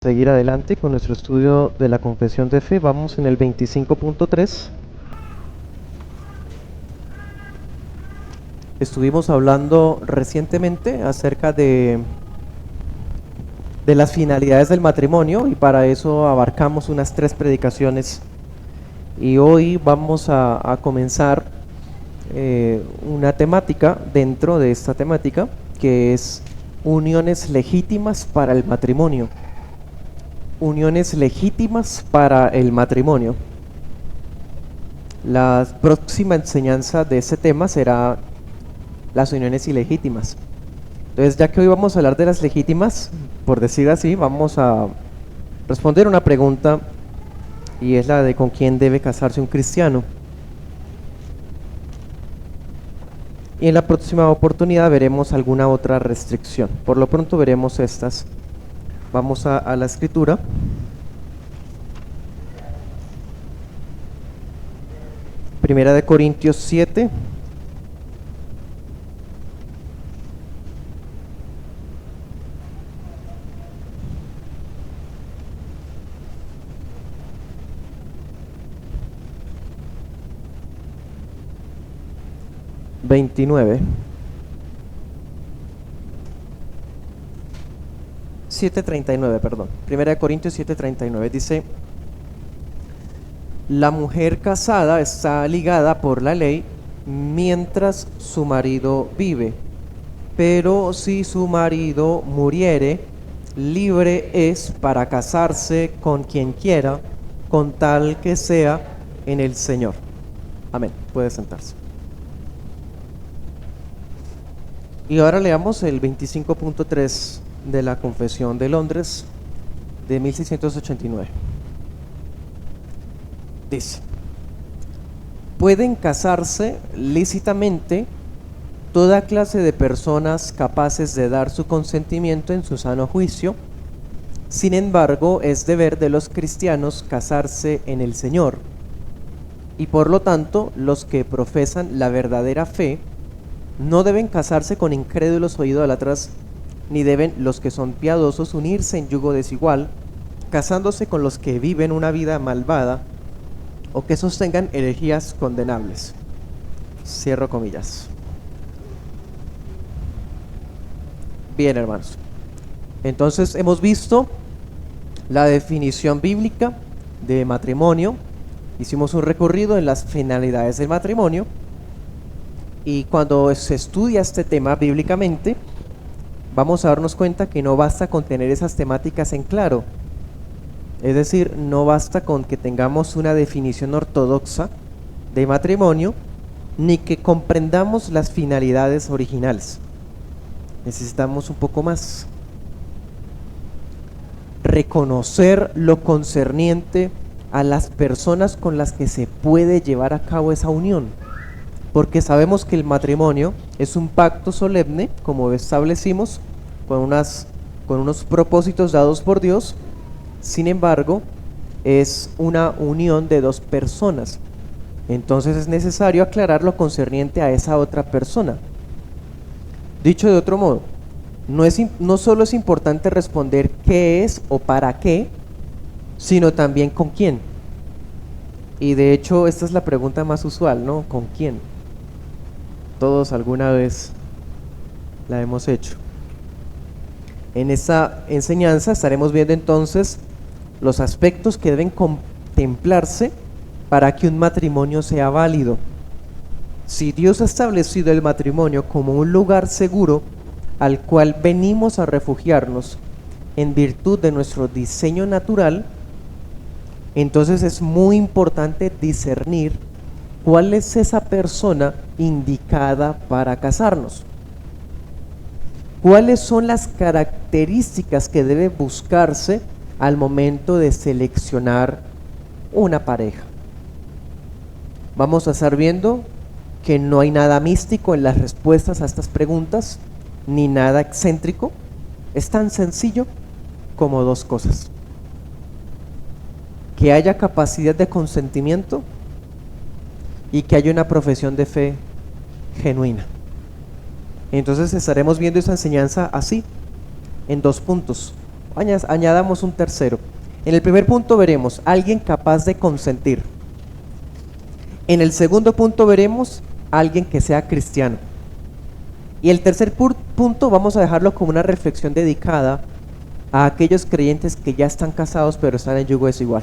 Seguir adelante con nuestro estudio de la confesión de fe. Vamos en el 25.3. Estuvimos hablando recientemente acerca de las finalidades del matrimonio y para eso abarcamos unas 3 predicaciones. Y hoy vamos a comenzar una temática dentro de esta temática que es uniones legítimas para el matrimonio. Uniones legítimas para el matrimonio. La próxima enseñanza de ese tema será las uniones ilegítimas. Entonces, ya que hoy vamos a hablar de las legítimas, por decir así, vamos a responder una pregunta y es la de con quién debe casarse un cristiano. Y en la próxima oportunidad veremos alguna otra restricción. Por lo pronto veremos estas. Vamos a la escritura. Primera de Corintios 7. (29) 7:39, perdón. Primera de Corintios 7:39 dice: la mujer casada está ligada por la ley mientras su marido vive, pero si su marido muriere, libre es para casarse con quien quiera, con tal que sea en el Señor. Amén. Puede sentarse. Y ahora leamos el 25.3 de la Confesión de Londres de 1689. Dice: pueden casarse lícitamente toda clase de personas capaces de dar su consentimiento en su sano juicio. Sin embargo, es deber de los cristianos casarse en el Señor, y por lo tanto los que profesan la verdadera fe no deben casarse con incrédulos o idólatras, ni deben los que son piadosos unirse en yugo desigual, casándose con los que viven una vida malvada o que sostengan herejías condenables. Cierro comillas. Bien, hermanos. Entonces hemos visto la definición bíblica de matrimonio. Hicimos un recorrido en las finalidades del matrimonio. Y cuando se estudia este tema bíblicamente, vamos a darnos cuenta que no basta con tener esas temáticas en claro. Es decir, no basta con que tengamos una definición ortodoxa de matrimonio, ni que comprendamos las finalidades originales. Necesitamos un poco más. Reconocer lo concerniente a las personas con las que se puede llevar a cabo esa unión. Porque sabemos que el matrimonio es un pacto solemne, como establecimos, con unos propósitos dados por Dios. Sin embargo, es una unión de dos personas. Entonces es necesario aclarar lo concerniente a esa otra persona. Dicho de otro modo, no solo es importante responder qué es o para qué, sino también con quién. Y de hecho, esta es la pregunta más usual, ¿no? ¿Con quién? Todos alguna vez la hemos hecho. En esta enseñanza estaremos viendo entonces los aspectos que deben contemplarse para que un matrimonio sea válido. Si Dios ha establecido el matrimonio como un lugar seguro al cual venimos a refugiarnos en virtud de nuestro diseño natural, entonces es muy importante discernir cuál es esa persona indicada para casarnos. ¿Cuáles son las características que debe buscarse al momento de seleccionar una pareja? Vamos a estar viendo que no hay nada místico en las respuestas a estas preguntas, ni nada excéntrico. Es tan sencillo como 2 cosas: que haya capacidad de consentimiento y que haya una profesión de fe genuina. Entonces estaremos viendo esa enseñanza así, en 2 puntos. Añadamos un tercero. En el primer punto veremos alguien capaz de consentir. En el segundo punto veremos alguien que sea cristiano. Y el tercer punto vamos a dejarlo como una reflexión dedicada a aquellos creyentes que ya están casados pero están en yugo desigual.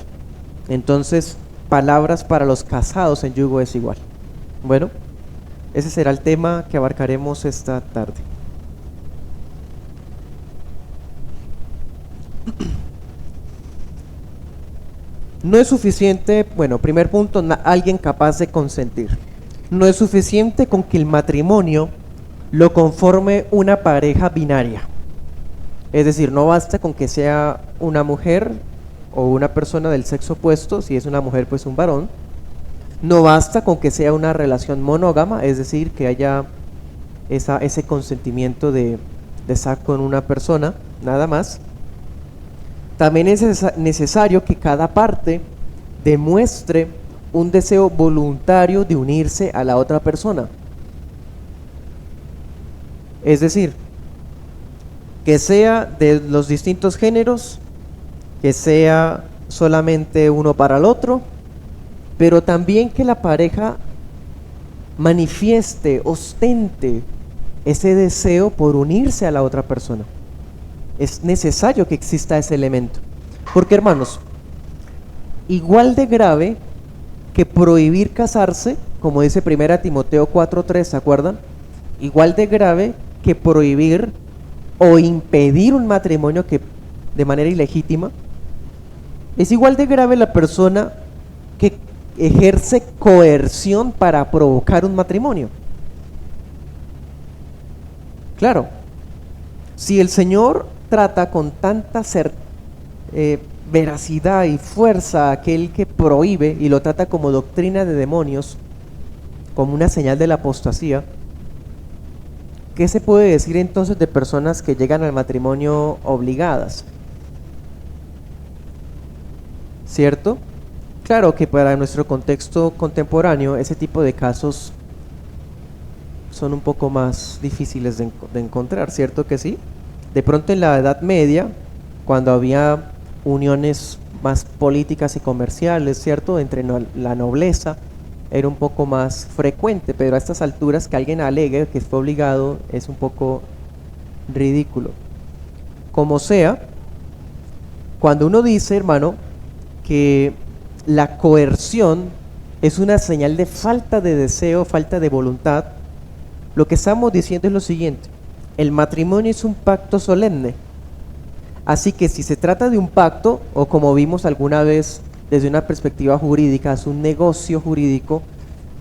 Entonces, palabras para los casados en yugo desigual. Bueno, ese será el tema que abarcaremos esta tarde. No es suficiente, bueno, primer punto, alguien capaz de consentir. No es suficiente con que el matrimonio lo conforme una pareja binaria. Es decir, no basta con que sea una mujer o una persona del sexo opuesto, si es una mujer pues un varón. No basta con que sea una relación monógama, es decir, que haya ese consentimiento de estar con una persona, nada más. También es necesario que cada parte demuestre un deseo voluntario de unirse a la otra persona. Es decir, que sea de los distintos géneros, que sea solamente uno para el otro, pero también que la pareja manifieste, ostente ese deseo por unirse a la otra persona. Es necesario que exista ese elemento. Porque, hermanos, igual de grave que prohibir casarse, como dice 1 Timoteo 4:3, ¿se acuerdan? Igual de grave que prohibir o impedir un matrimonio que de manera ilegítima, es igual de grave la persona que ejerce coerción para provocar un matrimonio. Claro, si el Señor trata con tanta veracidad y fuerza a aquel que prohíbe y lo trata como doctrina de demonios, como una señal de la apostasía, ¿qué se puede decir entonces de personas que llegan al matrimonio obligadas? ¿Cierto? Claro que para nuestro contexto contemporáneo ese tipo de casos son un poco más difíciles de encontrar, ¿cierto que sí? De pronto en la Edad Media, cuando había uniones más políticas y comerciales, ¿cierto? Entre la nobleza, era un poco más frecuente, pero a estas alturas que alguien alegue que fue obligado es un poco ridículo. Como sea, cuando uno dice, hermano, que la coerción es una señal de falta de deseo, falta de voluntad, lo que estamos diciendo es lo siguiente: el matrimonio es un pacto solemne. Así que si se trata de un pacto, o como vimos alguna vez desde una perspectiva jurídica, es un negocio jurídico,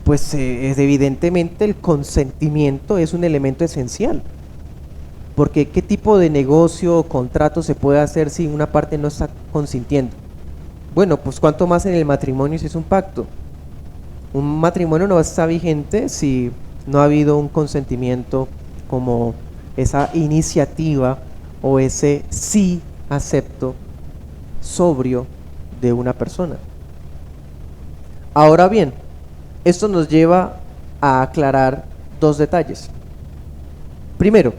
pues evidentemente el consentimiento es un elemento esencial. Porque ¿qué tipo de negocio o contrato se puede hacer si una parte no está consintiendo? Bueno, pues cuánto más en el matrimonio si es un pacto. Un matrimonio no está vigente si no ha habido un consentimiento, como esa iniciativa o ese sí acepto sobrio de una persona. Ahora bien, esto nos lleva a aclarar dos detalles. Primero,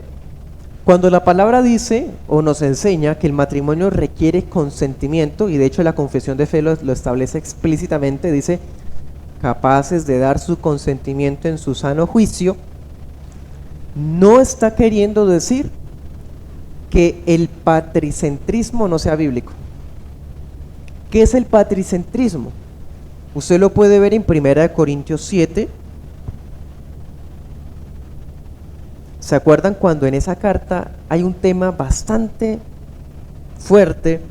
cuando la palabra dice o nos enseña que el matrimonio requiere consentimiento, y de hecho la confesión de fe lo establece explícitamente, dice capaces de dar su consentimiento en su sano juicio, no está queriendo decir que el patricentrismo no sea bíblico. ¿Qué es el patricentrismo? Usted lo puede ver en 1 Corintios 7. ¿Se acuerdan cuando en esa carta hay un tema bastante fuerte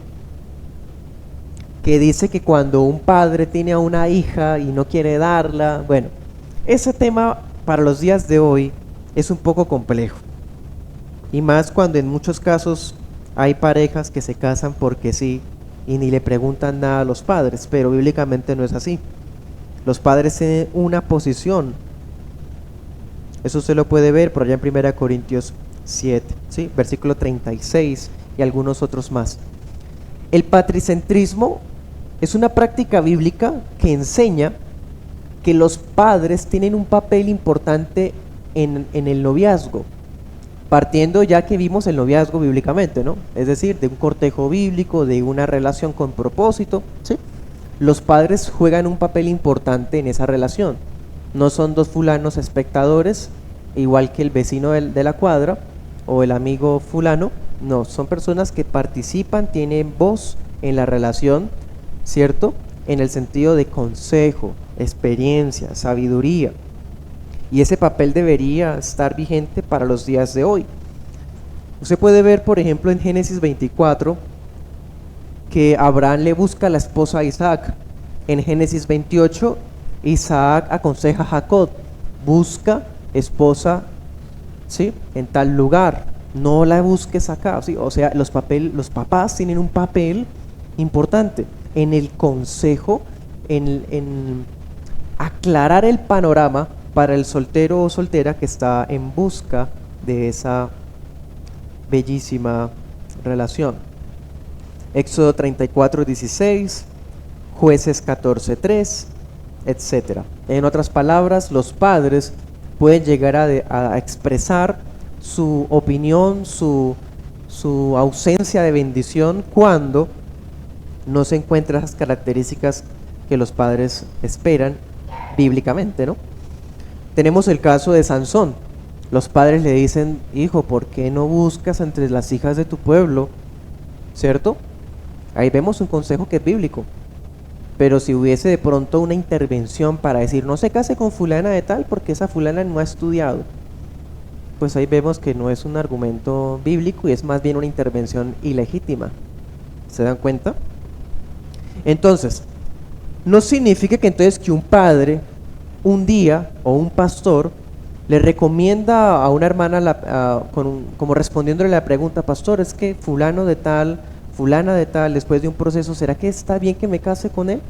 que dice que cuando un padre tiene a una hija y no quiere darla? Bueno, ese tema para los días de hoy es un poco complejo, y más cuando en muchos casos hay parejas que se casan porque sí y ni le preguntan nada a los padres, pero bíblicamente no es así. Los padres tienen una posición. Eso se lo puede ver por allá en 1 Corintios 7, ¿sí? Versículo 36 y algunos otros más. El patricentrismo es una práctica bíblica que enseña que los padres tienen un papel importante en el noviazgo. partiendo ya que vimos el noviazgo bíblicamente, ¿no? Es decir, de un cortejo bíblico, de una relación con propósito, ¿sí? Los padres juegan un papel importante en esa relación. No son dos fulanos espectadores, igual que el vecino de la cuadra o el amigo fulano. No, son personas que participan, tienen voz en la relación, ¿cierto? En el sentido de consejo, experiencia, sabiduría. Y ese papel debería estar vigente para los días de hoy. Usted puede ver, por ejemplo, en Génesis 24, que Abraham le busca la esposa a Isaac. En Génesis 28, Isaac aconseja a Jacob, busca esposa, ¿sí?, en tal lugar, no la busques acá, ¿sí? O sea, los papás tienen un papel importante en el consejo, en aclarar el panorama para el soltero o soltera que está en busca de esa bellísima relación. Éxodo 34:16, Jueces 14:3, etc. En otras palabras, los padres pueden llegar a expresar su opinión, su ausencia de bendición cuando no se encuentran esas características que los padres esperan bíblicamente, ¿no? Tenemos el caso de Sansón. Los padres le dicen: hijo, ¿por qué no buscas entre las hijas de tu pueblo? ¿Cierto? Ahí vemos un consejo que es bíblico. Pero si hubiese de pronto una intervención para decir: no se case con fulana de tal porque esa fulana no ha estudiado, pues ahí vemos que no es un argumento bíblico y es más bien una intervención ilegítima. ¿Se dan cuenta? Entonces, no significa que entonces que un padre un día o un pastor le recomienda a una hermana como respondiéndole la pregunta: pastor, es que fulano de tal, fulana de tal, después de un proceso, ¿será que está bien que me case con él?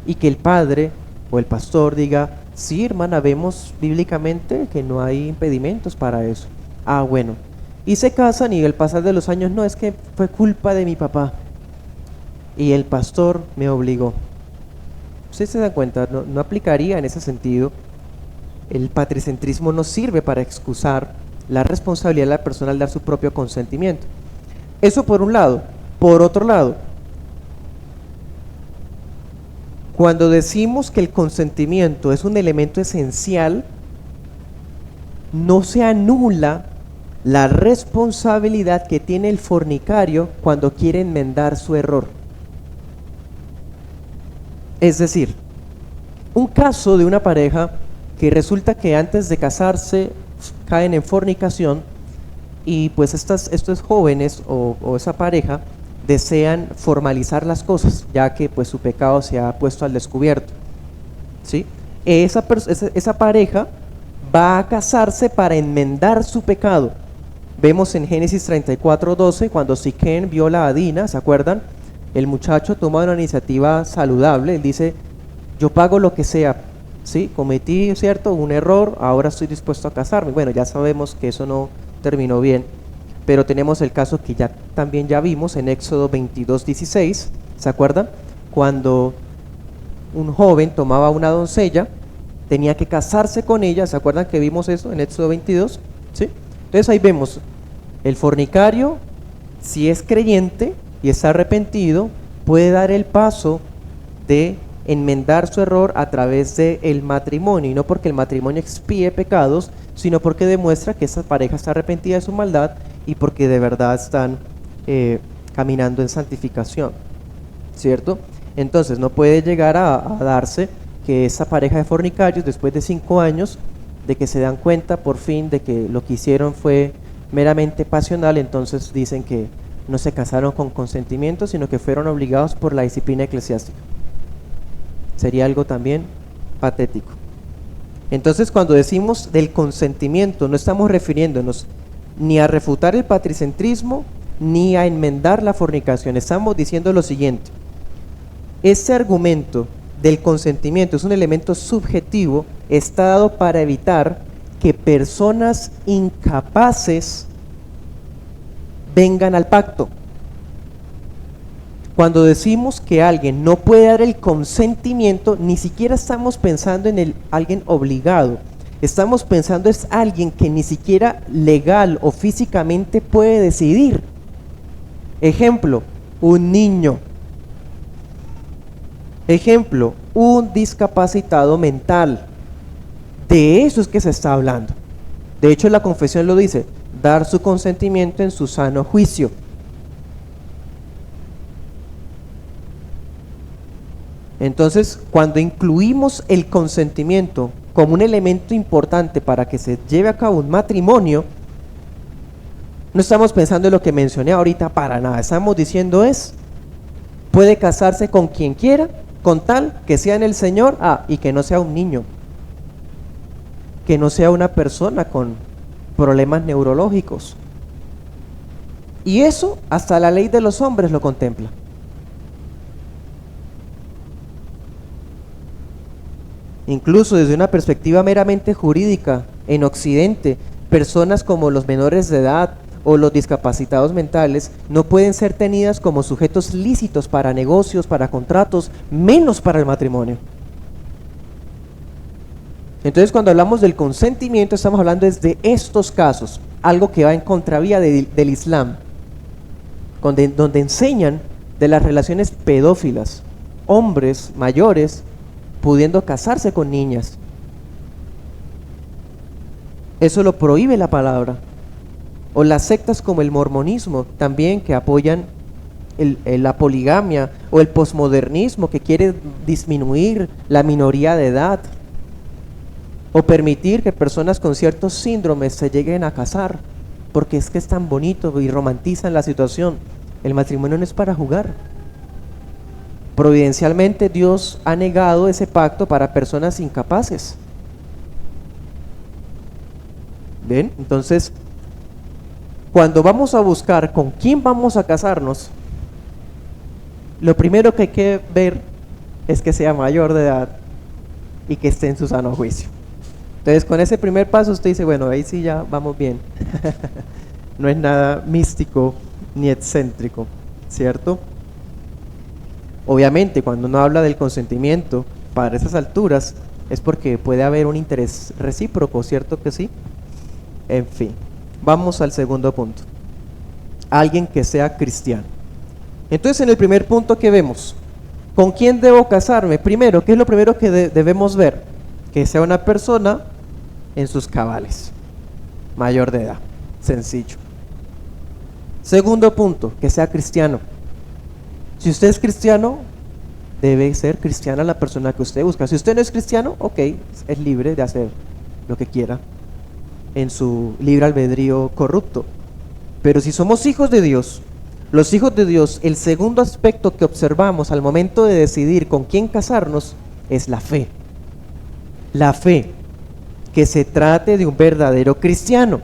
Y que el padre o el pastor diga: sí, hermana, vemos bíblicamente que no hay impedimentos para eso. Ah, bueno. Y se casan y al pasar de los años: no, es que fue culpa de mi papá y el pastor me obligó. Ustedes se dan cuenta, no aplicaría en ese sentido. El patricentrismo no sirve para excusar la responsabilidad de la persona al dar su propio consentimiento. Eso por un lado. Por otro lado, cuando decimos que el consentimiento es un elemento esencial, no se anula la responsabilidad que tiene el fornicario cuando quiere enmendar su error. Es decir, un caso de una pareja que resulta que antes de casarse caen en fornicación y pues estos jóvenes o esa pareja desean formalizar las cosas, ya que pues su pecado se ha puesto al descubierto, ¿sí? Esa pareja va a casarse para enmendar su pecado. Vemos en Génesis 34:12 cuando Siquén viola a Dina, ¿se acuerdan? El muchacho toma una iniciativa saludable, él dice: yo pago lo que sea, ¿sí? Cometí, ¿cierto?, un error, ahora estoy dispuesto a casarme. Bueno, ya sabemos que eso no terminó bien, pero tenemos el caso que también ya vimos en Éxodo 22:16, ¿se acuerdan? Cuando un joven tomaba una doncella, tenía que casarse con ella, ¿se acuerdan que vimos eso en Éxodo 22? ¿Sí? Entonces ahí vemos, el fornicario, si es creyente y está arrepentido, puede dar el paso de enmendar su error a través del matrimonio, y no porque el matrimonio expíe pecados, sino porque demuestra que esa pareja está arrepentida de su maldad y porque de verdad están caminando en santificación, ¿cierto? Entonces no puede llegar a darse que esa pareja de fornicarios, después de 5 años de que se dan cuenta por fin de que lo que hicieron fue meramente pasional, entonces dicen que no se casaron con consentimiento, sino que fueron obligados por la disciplina eclesiástica. Sería algo también patético. Entonces, cuando decimos del consentimiento, no estamos refiriéndonos ni a refutar el patricentrismo ni a enmendar la fornicación. Estamos diciendo lo siguiente: este argumento del consentimiento es un elemento subjetivo, está dado para evitar que personas incapaces vengan al pacto. Cuando decimos que alguien no puede dar el consentimiento, ni siquiera estamos pensando en alguien obligado. Estamos pensando es alguien que ni siquiera legal o físicamente puede decidir. Ejemplo, un niño. Ejemplo, un discapacitado mental. De eso es que se está hablando. De hecho, la confesión lo dice, dar su consentimiento en su sano juicio. Entonces, cuando incluimos el consentimiento como un elemento importante para que se lleve a cabo un matrimonio, no estamos pensando en lo que mencioné ahorita para nada. Estamos diciendo puede casarse con quien quiera, con tal que sea en el Señor, y que no sea un niño, que no sea una persona con problemas neurológicos. Y eso hasta la ley de los hombres lo contempla. Incluso desde una perspectiva meramente jurídica, en Occidente, personas como los menores de edad o los discapacitados mentales no pueden ser tenidas como sujetos lícitos para negocios, para contratos, menos para el matrimonio. Entonces, cuando hablamos del consentimiento, estamos hablando de estos casos, algo que va en contravía del Islam, donde enseñan de las relaciones pedófilas, hombres mayores pudiendo casarse con niñas. Eso lo prohíbe la palabra. O las sectas como el mormonismo también, que apoyan la poligamia, o el posmodernismo, que quiere disminuir la minoría de edad, o permitir que personas con ciertos síndromes se lleguen a casar, porque es que es tan bonito y romantizan la situación. El matrimonio no es para jugar. Providencialmente Dios ha negado ese pacto para personas incapaces. ¿Ven? Entonces, cuando vamos a buscar con quién vamos a casarnos, lo primero que hay que ver es que sea mayor de edad y que esté en su sano juicio. Entonces, con ese primer paso usted dice, bueno, ahí sí ya vamos bien. No es nada místico ni excéntrico, ¿cierto? Obviamente, cuando uno habla del consentimiento para esas alturas, es porque puede haber un interés recíproco, ¿cierto que sí? En fin, vamos al segundo punto. Alguien que sea cristiano. Entonces, en el primer punto que vemos, ¿con quién debo casarme? Primero, ¿qué es lo primero que debemos ver? Que sea una persona en sus cabales, mayor de edad, sencillo. Segundo punto, que sea cristiano. Si usted es cristiano, debe ser cristiana la persona que usted busca. Si usted no es cristiano, ok, es libre de hacer lo que quiera en su libre albedrío corrupto. Pero si somos hijos de Dios, los hijos de Dios, el segundo aspecto que observamos al momento de decidir con quién casarnos es la fe. La fe, que se trate de un verdadero cristiano.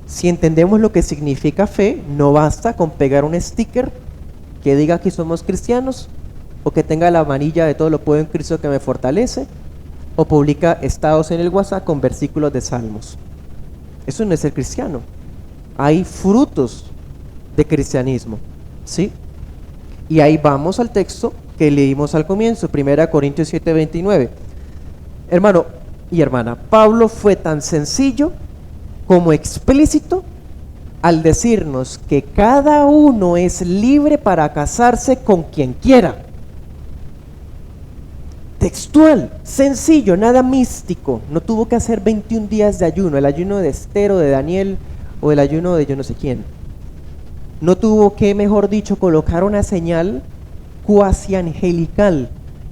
Si entendemos lo que significa fe, no basta con pegar un sticker que diga que somos cristianos, o que tenga la manilla de todo lo puedo en Cristo que me fortalece, o publica estados en el WhatsApp con versículos de salmos. Eso no es ser cristiano. Hay frutos de cristianismo, ¿sí? Y ahí vamos al texto que leímos al comienzo, 1 Corintios 7:29. Hermano y hermana, Pablo fue tan sencillo como explícito al decirnos que cada uno es libre para casarse con quien quiera. Textual, sencillo, nada místico. No tuvo que hacer 21 días de ayuno, el ayuno de Esther o de Daniel o el ayuno de yo no sé quién. No tuvo que, mejor dicho, colocar una señal cuasi angelical,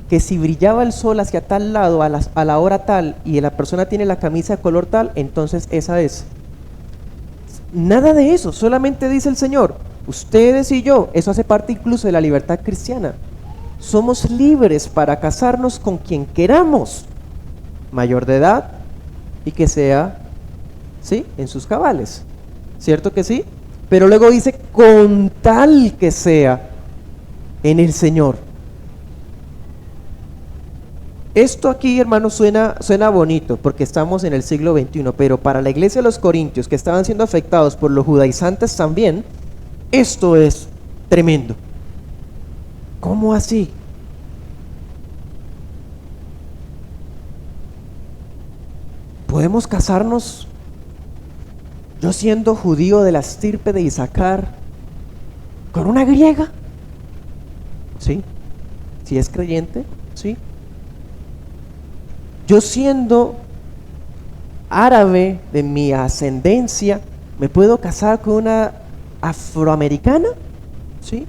que si brillaba el sol hacia tal lado a la hora tal y la persona tiene la camisa de color tal, entonces esa es. Nada de eso, solamente dice el Señor, ustedes y yo, eso hace parte incluso de la libertad cristiana. Somos libres para casarnos con quien queramos, mayor de edad y que sea, ¿sí?, en sus cabales, ¿cierto que sí? Pero luego dice, con tal que sea en el Señor. Esto aquí, hermanos, suena bonito porque estamos en el siglo XXI, pero para la iglesia de los Corintios, que estaban siendo afectados por los judaizantes también, esto es tremendo. ¿Cómo así? ¿podemos casarnos yo siendo judío de la estirpe de Isaacar con una griega? Sí. Si es creyente, sí. Yo siendo árabe de mi ascendencia, ¿me puedo casar con una afroamericana? Sí.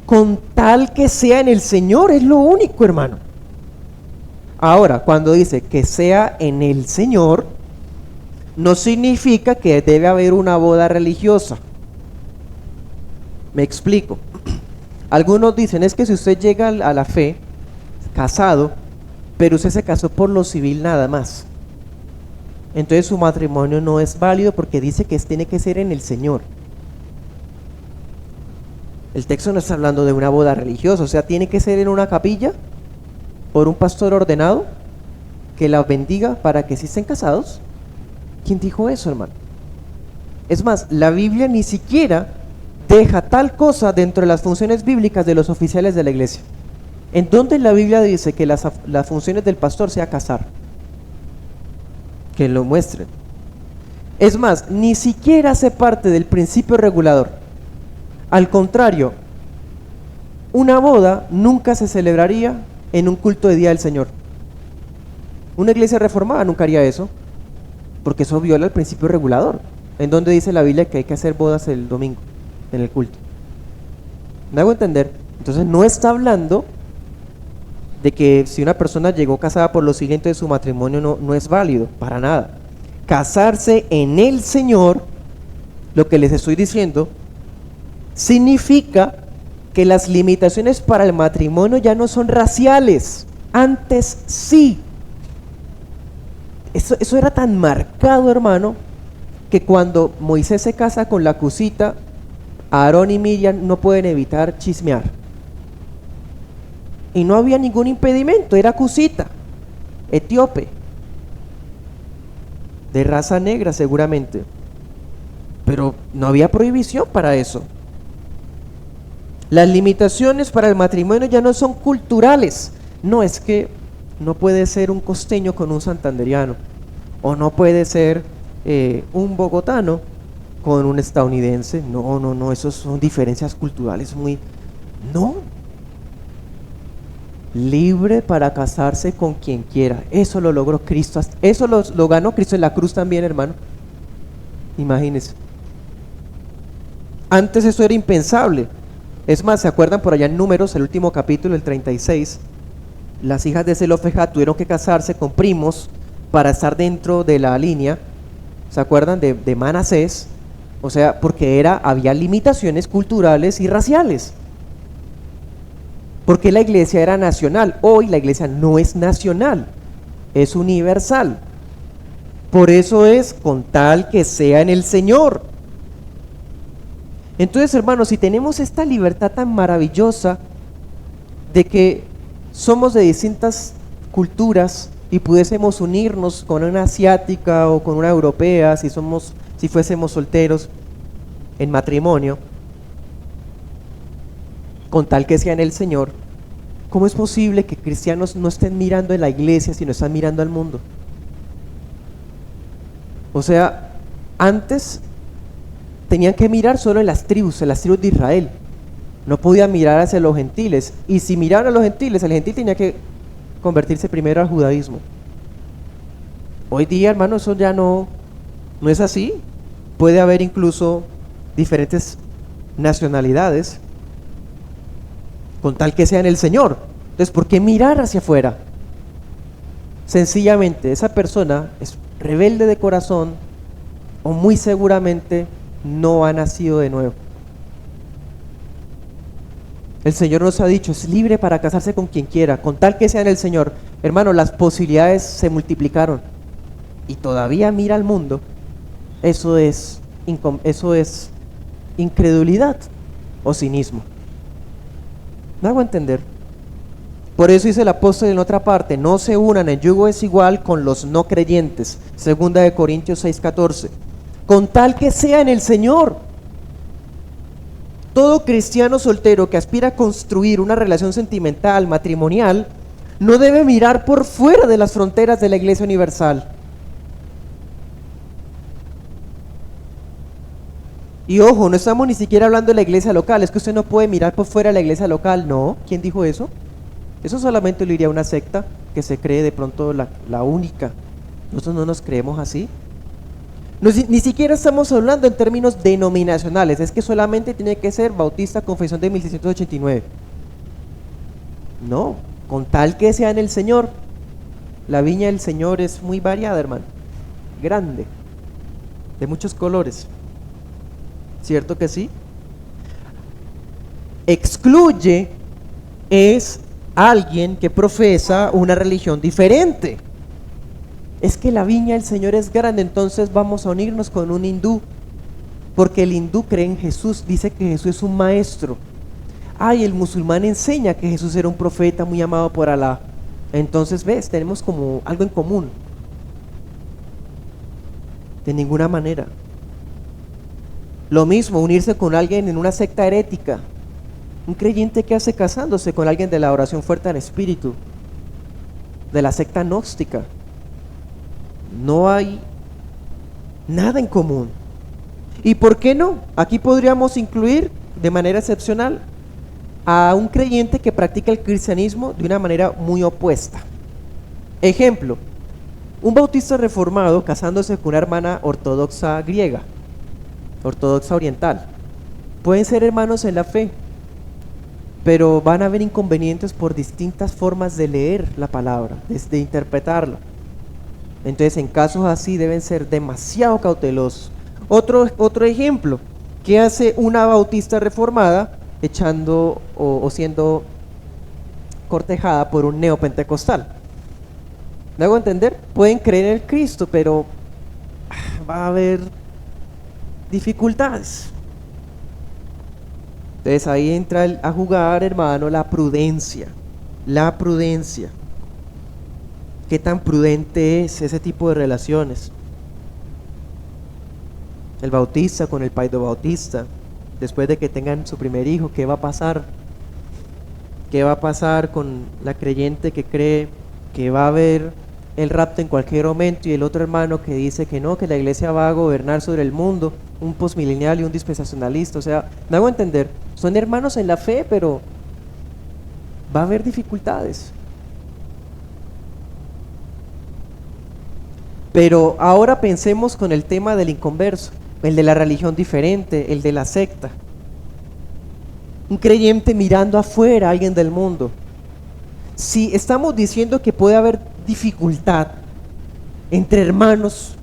Con tal que sea en el Señor, es lo único, hermano. Ahora, cuando dice que sea en el Señor, no significa que debe haber una boda religiosa. Me explico. Algunos dicen, es que si usted llega a la fe, casado, pero usted se casó por lo civil nada más, entonces su matrimonio no es válido porque dice que tiene que ser en el Señor. El texto no está hablando de una boda religiosa, o sea, tiene que ser en una capilla por un pastor ordenado que la bendiga para que sí estén casados. ¿Quién dijo eso, hermano? Es más, la Biblia ni siquiera deja tal cosa dentro de las funciones bíblicas de los oficiales de la iglesia. ¿En dónde la Biblia dice que las funciones del pastor sea casar? Que lo muestren. Es más, ni siquiera hace parte del principio regulador. Al contrario, una boda nunca se celebraría en un culto de Día del Señor. Una iglesia reformada nunca haría eso, porque eso viola el principio regulador. ¿En dónde dice la Biblia que hay que hacer bodas el domingo, en el culto? ¿Me hago entender? Entonces no está hablando de que si una persona llegó casada por lo siguiente de su matrimonio no es válido, para nada. Casarse en el Señor, lo que les estoy diciendo, significa que las limitaciones para el matrimonio ya no son raciales. Antes sí. Eso era tan marcado, hermano, que cuando Moisés se casa con la cusita, Aarón y Miriam no pueden evitar chismear. Y no había ningún impedimento, era cusita, etíope, de raza negra seguramente, pero no había prohibición para eso. Las limitaciones para el matrimonio ya no son culturales. No es que no puede ser un costeño con un santanderiano, o no puede ser un bogotano con un estadounidense. No, esos son diferencias culturales muy... No. Libre para casarse con quien quiera. Eso lo logró Cristo. Eso lo ganó Cristo en la cruz también, hermano. Imagínense. Antes eso era impensable. Es más, ¿se acuerdan por allá en Números, el último capítulo, el 36? Las hijas de Zelofejad tuvieron que casarse con primos para estar dentro de la línea. ¿Se acuerdan? De Manasés. O sea, porque había limitaciones culturales y raciales. Porque la iglesia era nacional. Hoy la iglesia no es nacional, es universal. Por eso es con tal que sea en el Señor. Entonces, hermanos, si tenemos esta libertad tan maravillosa de que somos de distintas culturas y pudiésemos unirnos con una asiática o con una europea, si fuésemos solteros en matrimonio, con tal que sea en el Señor, ¿cómo es posible que cristianos no estén mirando en la iglesia, sino están mirando al mundo? O sea, antes tenían que mirar solo en las tribus de Israel. No podían mirar hacia los gentiles. Y si miraban a los gentiles, el gentil tenía que convertirse primero al judaísmo. Hoy día, hermano, eso ya no es así. Puede haber incluso diferentes nacionalidades, con tal que sea en el Señor. Entonces, ¿por qué mirar hacia afuera? Sencillamente, esa persona es rebelde de corazón o muy seguramente no ha nacido de nuevo. El Señor nos ha dicho, es libre para casarse con quien quiera, con tal que sea en el Señor. Hermano, las posibilidades se multiplicaron y todavía mira al mundo. Eso es incredulidad o cinismo. ¿Me hago entender? Por eso dice el apóstol en otra parte, no se unan en yugo desigual con los no creyentes. 2 Corintios 6:14. Con tal que sea en el Señor. Todo cristiano soltero que aspira a construir una relación sentimental, matrimonial, No debe mirar por fuera de las fronteras de la Iglesia Universal. Y ojo, no estamos ni siquiera hablando de la iglesia local. Es que usted no puede mirar por fuera de la iglesia local. No, ¿quién dijo eso? Eso solamente lo diría una secta que se cree de pronto la única. Nosotros no nos creemos así. Ni siquiera estamos hablando en términos denominacionales. Es que solamente tiene que ser Bautista Confesión de 1689. No, con tal que sea en el Señor. La viña del Señor es muy variada, hermano. Grande. De muchos colores. ¿Cierto que sí? Excluye es alguien que profesa una religión diferente. Es que la viña del Señor es grande, entonces vamos a unirnos con un hindú, porque el hindú cree en Jesús, dice que Jesús es un maestro. Ay, el musulmán enseña que Jesús era un profeta muy amado por Alá. Entonces, ves, tenemos como algo en común. De ninguna manera. Lo mismo, unirse con alguien en una secta herética. Un creyente que hace casándose con alguien de la oración fuerte al espíritu, de la secta gnóstica. No hay nada en común. ¿Y por qué no? Aquí podríamos incluir de manera excepcional a un creyente que practica el cristianismo de una manera muy opuesta. Ejemplo, un bautista reformado casándose con una hermana ortodoxa griega, ortodoxa oriental. Pueden ser hermanos en la fe, pero van a haber inconvenientes por distintas formas de leer la palabra, de interpretarla. Entonces, en casos así deben ser demasiado cautelosos. Otro ejemplo, ¿qué hace una bautista reformada echando o siendo cortejada por un neopentecostal? ¿Me hago entender? Pueden creer en el Cristo, pero va a haber dificultades. Entonces ahí entra a jugar, hermano, la prudencia. La prudencia. ¿Qué tan prudente es ese tipo de relaciones? El bautista con el paido bautista, después de que tengan su primer hijo, ¿qué va a pasar? ¿Qué va a pasar con la creyente que cree que va a haber el rapto en cualquier momento y el otro hermano que dice que no, que la iglesia va a gobernar sobre el mundo, un postmilenial y un dispensacionalista? O sea, me hago entender, son hermanos en la fe, pero va a haber dificultades. Pero ahora pensemos con el tema del inconverso, el de la religión diferente, el de la secta. Un creyente mirando afuera a alguien del mundo. Si estamos diciendo que puede haber dificultad entre hermanos,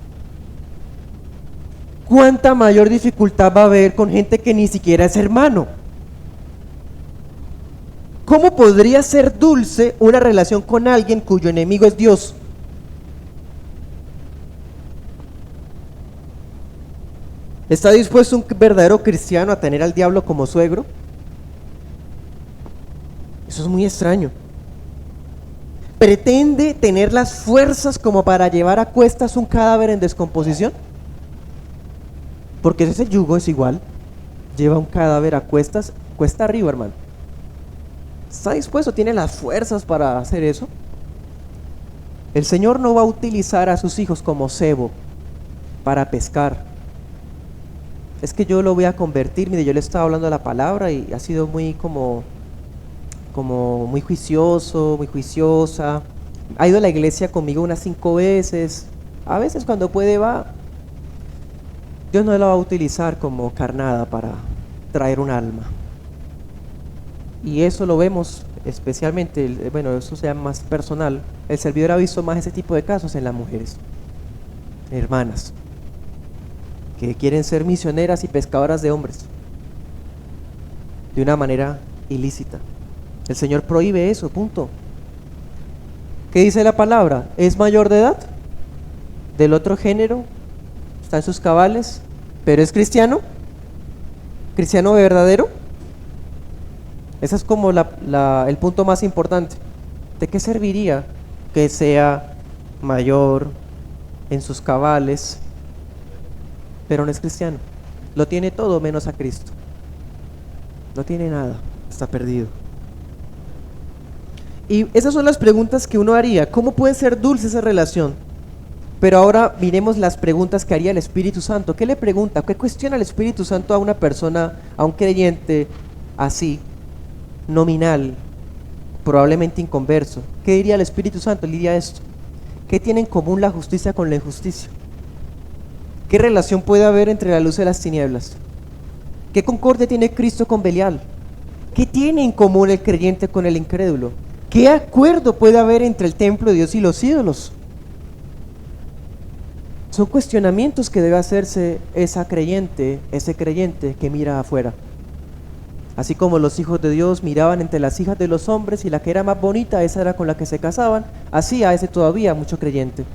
¿cuánta mayor dificultad va a haber con gente que ni siquiera es hermano? ¿Cómo podría ser dulce una relación con alguien cuyo enemigo es Dios? ¿Está dispuesto un verdadero cristiano a tener al diablo como suegro? Eso es muy extraño. ¿Pretende tener las fuerzas como para llevar a cuestas un cadáver en descomposición? Porque ese yugo es igual. Lleva un cadáver a cuestas, cuesta arriba, hermano. ¿Está dispuesto? ¿Tiene las fuerzas para hacer eso? El Señor no va a utilizar a sus hijos como cebo para pescar. Es que yo lo voy a convertir. Mire, yo le estaba hablando de la palabra y ha sido muy como muy juicioso, muy juiciosa. Ha ido a la iglesia conmigo unas 5 veces. A veces cuando puede va. Dios no la va a utilizar como carnada para traer un alma. Y eso lo vemos especialmente, bueno, eso sea más personal. El servidor ha visto más ese tipo de casos en las mujeres, hermanas, que quieren ser misioneras y pescadoras de hombres de una manera ilícita. El Señor prohíbe eso, punto. ¿Qué dice la palabra? ¿Es mayor de edad? ¿Del otro género? ¿Está en sus cabales? ¿Pero es cristiano? ¿Cristiano verdadero? Ese es como el punto más importante. ¿De qué serviría que sea mayor, en sus cabales, pero no es cristiano? Lo tiene todo menos a Cristo. No tiene nada, está perdido. Y esas son las preguntas que uno haría. ¿Cómo puede ser dulce esa relación? Pero ahora miremos las preguntas que haría el Espíritu Santo. ¿Qué le pregunta? ¿Qué cuestiona el Espíritu Santo a una persona, a un creyente así, nominal, probablemente inconverso? ¿Qué diría el Espíritu Santo? Él diría esto: ¿qué tiene en común la justicia con la injusticia? ¿Qué relación puede haber entre la luz y las tinieblas? ¿Qué concordia tiene Cristo con Belial? ¿Qué tiene en común el creyente con el incrédulo? ¿Qué acuerdo puede haber entre el templo de Dios y los ídolos? Son cuestionamientos que debe hacerse ese creyente que mira afuera. Así como los hijos de Dios miraban entre las hijas de los hombres y la que era más bonita, esa era con la que se casaban, así a ese todavía mucho creyente,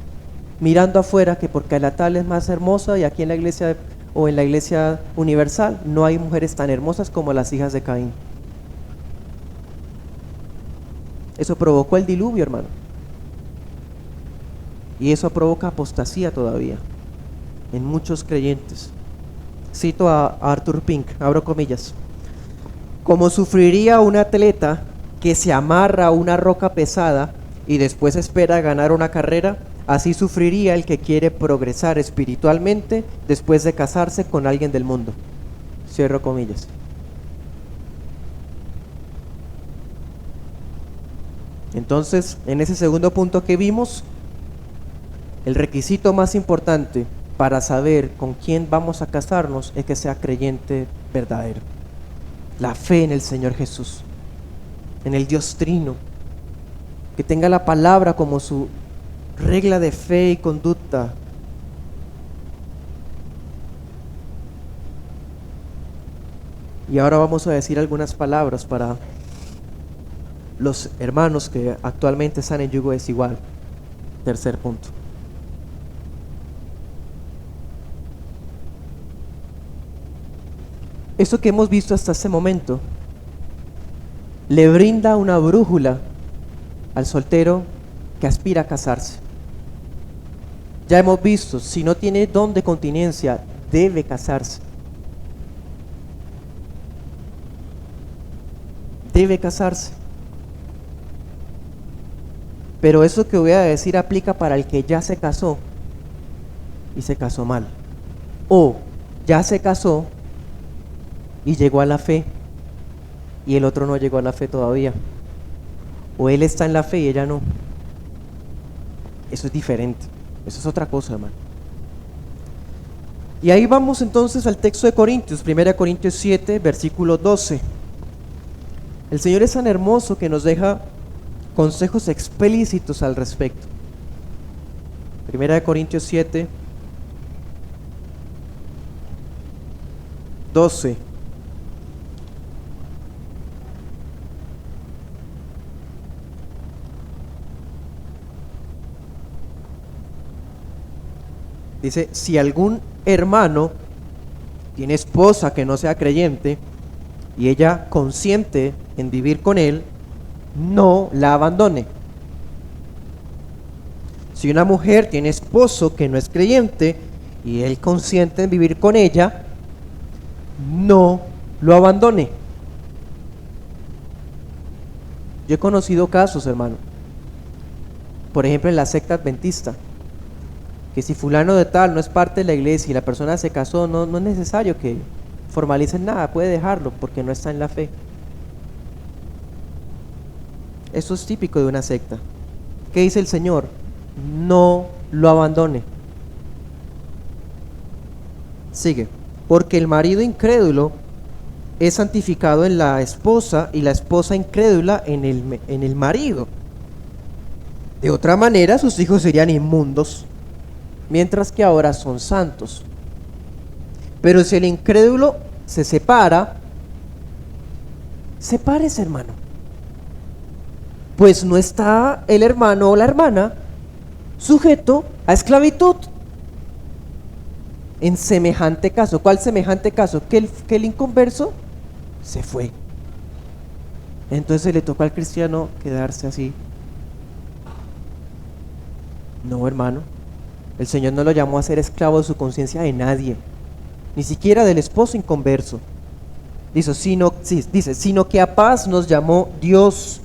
mirando afuera que porque la tal es más hermosa y aquí en la iglesia o en la iglesia universal no hay mujeres tan hermosas como las hijas de Caín. Eso provocó el diluvio, hermano. Y eso provoca apostasía todavía en muchos creyentes. Cito a Arthur Pink, abro comillas: como sufriría un atleta que se amarra a una roca pesada y después espera ganar una carrera, así sufriría el que quiere progresar espiritualmente después de casarse con alguien del mundo. Cierro comillas. Entonces, en ese segundo punto que vimos, el requisito más importante para saber con quién vamos a casarnos es que sea creyente verdadero. La fe en el Señor Jesús, en el Dios Trino, que tenga la palabra como su regla de fe y conducta. Y ahora vamos a decir algunas palabras para los hermanos que actualmente están en yugo desigual. Tercer punto. Esto que hemos visto hasta este momento le brinda una brújula al soltero que aspira a casarse. Ya hemos visto, si no tiene don de continencia, debe casarse. Debe casarse. Pero eso que voy a decir aplica para el que ya se casó y se casó mal. O ya se casó y llegó a la fe y el otro no llegó a la fe todavía. O él está en la fe y ella no. Eso es diferente. Eso es otra cosa, hermano. Y ahí vamos entonces al texto de Corintios, 1 Corintios 7, versículo 12. El Señor es tan hermoso que nos deja consejos explícitos al respecto. 1 Corintios 7, 12. Dice: si algún hermano tiene esposa que no sea creyente y ella consiente en vivir con él, no la abandone. Si una mujer tiene esposo que no es creyente y él consiente en vivir con ella, no lo abandone. Yo he conocido casos, hermano, por ejemplo en la secta adventista, que si fulano de tal no es parte de la iglesia y la persona se casó, no es necesario que formalicen nada, puede dejarlo porque no está en la fe. Eso es típico de una secta. ¿Qué dice el Señor? No lo abandone. Sigue: porque el marido incrédulo es santificado en la esposa y la esposa incrédula en el marido. De otra manera sus hijos serían inmundos, mientras que ahora son santos. Pero si el incrédulo se separa, sepárese, hermano, pues no está el hermano o la hermana sujeto a esclavitud. En semejante caso, ¿cuál semejante caso? Que el inconverso se fue. Entonces le tocó al cristiano quedarse así. No, hermano, el Señor no lo llamó a ser esclavo de su conciencia de nadie, ni siquiera del esposo inconverso. Dice, sino que a paz nos llamó Dios,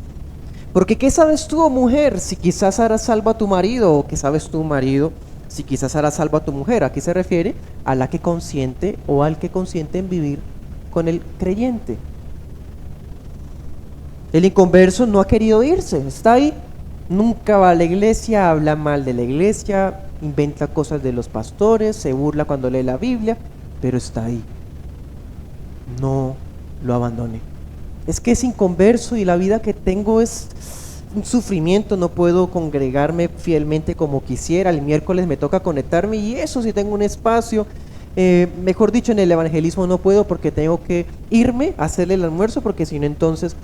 Porque ¿qué sabes tú, oh mujer, si quizás harás salvo a tu marido? ¿O qué sabes tú, marido, si quizás harás salvo a tu mujer? ¿A qué se refiere? A la que consiente o al que consiente en vivir con el creyente. El inconverso no ha querido irse, está ahí. Nunca va a la iglesia, habla mal de la iglesia, inventa cosas de los pastores, se burla cuando lee la Biblia, pero está ahí. No lo abandone. Es que es inconverso y la vida que tengo es un sufrimiento, no puedo congregarme fielmente como quisiera, el miércoles me toca conectarme y eso sí tengo un espacio, mejor dicho, en el evangelismo no puedo porque tengo que irme a hacerle el almuerzo, porque si no entonces,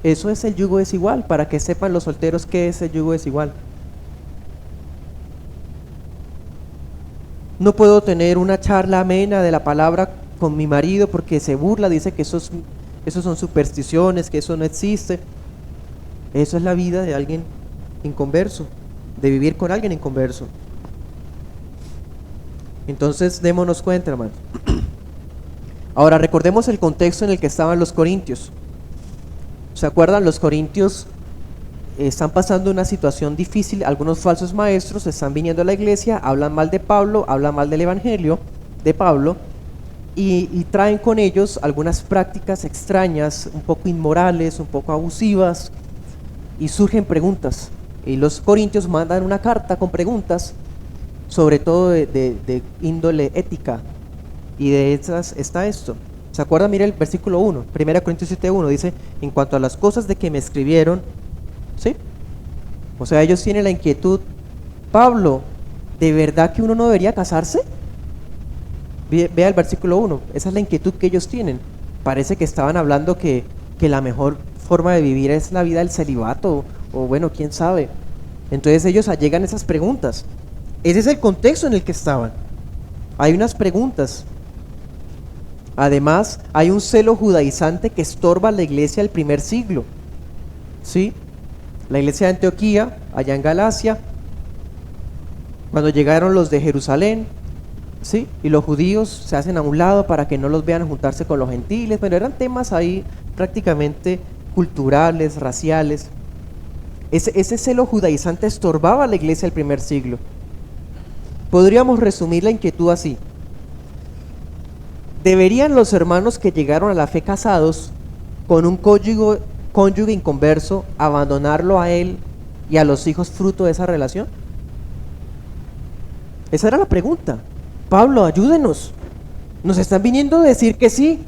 eso es el yugo desigual, para que sepan los solteros qué es el yugo desigual. No puedo tener una charla amena de la palabra con mi marido porque se burla, dice que esos son supersticiones, que eso no existe. Eso es la vida de alguien inconverso, de vivir con alguien inconverso. Entonces démonos cuenta, hermano. Ahora recordemos el contexto en el que estaban los corintios. ¿Se acuerdan? Los corintios están pasando una situación difícil, algunos falsos maestros están viniendo a la iglesia, hablan mal de Pablo, hablan mal del evangelio de Pablo y traen con ellos algunas prácticas extrañas, un poco inmorales, un poco abusivas, y surgen preguntas, y los corintios mandan una carta con preguntas, sobre todo de índole ética, y de esas está esto. ¿Se acuerdan? Mira el versículo 1, 1 Corintios 7:1, dice: en cuanto a las cosas de que me escribieron, ¿sí? O sea, ellos tienen la inquietud, Pablo, ¿de verdad que uno no debería casarse? Vea el versículo 1, esa es la inquietud que ellos tienen. Parece que estaban hablando que la mejor forma de vivir es la vida del celibato, o bueno, quién sabe. Entonces ellos allegan esas preguntas. Ese es el contexto en el que estaban. Hay unas preguntas. Además, hay un celo judaizante que estorba a la iglesia del primer siglo, ¿sí? La iglesia de Antioquía, allá en Galacia, cuando llegaron los de Jerusalén, ¿sí? Y los judíos se hacen a un lado para que no los vean juntarse con los gentiles, pero eran temas ahí prácticamente culturales, raciales. Ese celo judaizante estorbaba a la iglesia del primer siglo. Podríamos resumir la inquietud así: ¿deberían los hermanos que llegaron a la fe casados con un cónyuge inconverso abandonarlo a él y a los hijos fruto de esa relación? Esa era la pregunta. Pablo, ayúdenos. Nos están viniendo a decir que sí.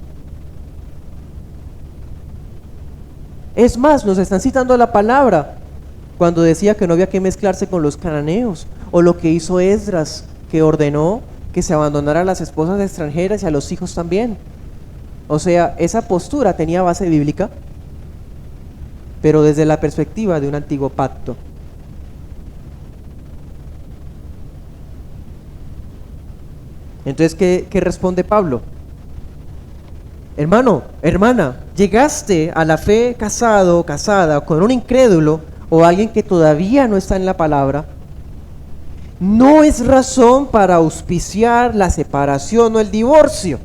Es más, nos están citando la palabra cuando decía que no había que mezclarse con los cananeos, o lo que hizo Esdras, que ordenó que se abandonara a las esposas extranjeras y a los hijos también. O sea, esa postura tenía base bíblica, pero desde la perspectiva de un antiguo pacto. Entonces, ¿qué responde Pablo? Hermano, hermana, llegaste a la fe casado o casada con un incrédulo o alguien que todavía no está en la palabra, no es razón para auspiciar la separación o el divorcio.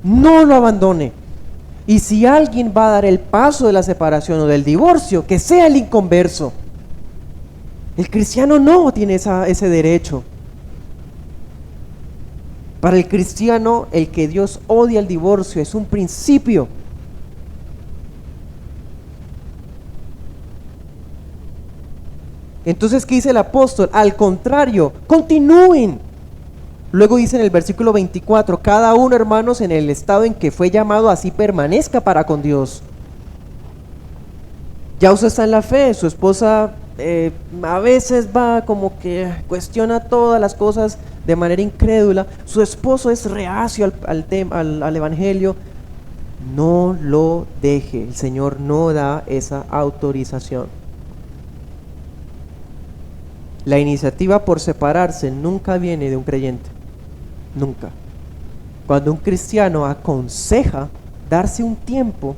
No lo abandone. Y si alguien va a dar el paso de la separación o del divorcio, que sea el inconverso. El cristiano no tiene ese derecho. Para el cristiano, el que Dios odia el divorcio es un principio. Entonces, ¿qué dice el apóstol? Al contrario, continúen. Luego dice en el versículo 24, cada uno, hermanos, en el estado en que fue llamado, así permanezca para con Dios. Ya usted está en la fe, su esposa a veces va como que cuestiona todas las cosas de manera incrédula, su esposo es reacio al evangelio. No lo deje, el Señor no da esa autorización. La iniciativa por separarse nunca viene de un creyente, nunca. Cuando un cristiano aconseja darse un tiempo,